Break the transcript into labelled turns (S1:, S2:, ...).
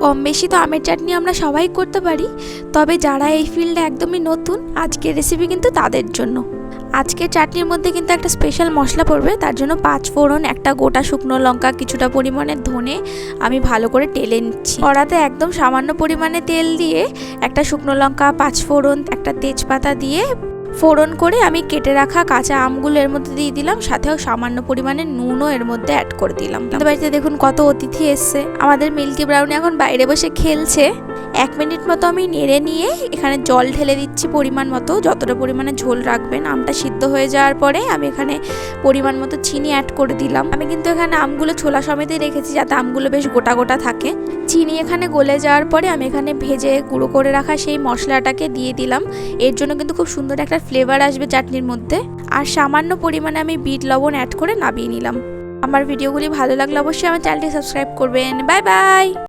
S1: কম বেশি তো আমের চাটনি আমরা সবাই করতে পারি, তবে যারা এই ফিল্ডে একদমই নতুন আজকের রেসিপি কিন্তু তাদের জন্য। আজকের চাটনির মধ্যে কিন্তু একটা স্পেশাল মশলা পড়বে, তার জন্য 5 ফোড়ন, একটা গোটা শুকনো লঙ্কা, কিছুটা পরিমাণে ধনে আমি ভালো করে টেলে নিচ্ছি। কড়াতে একদম সামান্য পরিমাণে তেল দিয়ে একটা শুকনো লঙ্কা, 5 ফোড়ন, একটা তেজপাতা দিয়ে ফোড়ন করে আমি কেটে রাখা কাঁচা আমগুলো এর মধ্যে দিয়ে দিলাম, সাথেও সামান্য পরিমাণে নুনও এর মধ্যে অ্যাড করে দিলাম। বাড়িতে দেখুন কত অতিথি এসছে। আমাদের মিল্কি ব্রাউনি এখন বাইরে বসে খেলছে। 1 মিনিট মতো আমি নেড়ে নিয়ে এখানে জল ঢেলে দিচ্ছি পরিমাণ মতো, যতটা পরিমাণে ঝোল রাখবেন। আমটা সিদ্ধ হয়ে যাওয়ার পরে আমি এখানে পরিমাণ মতো চিনি অ্যাড করে দিলাম। আমি কিন্তু এখানে আমগুলো ছোলা সমেতই রেখেছি যাতে আমগুলো বেশ গোটা গোটা থাকে। চিনি এখানে গলে যাওয়ার পরে আমি এখানে ভেজে গুঁড়ো করে রাখা সেই মশলাটাকে দিয়ে দিলাম। এর জন্য কিন্তু খুব সুন্দর একটা ফ্লেভার আসবে চাটনির মধ্যে। আর সামান্য পরিমাণে আমি বিট লবণ অ্যাড করে নামিয়ে নিলাম। আমার ভিডিওগুলি ভালো লাগলে অবশ্যই আমার চ্যানেলটি সাবস্ক্রাইব করবেন। Bye bye.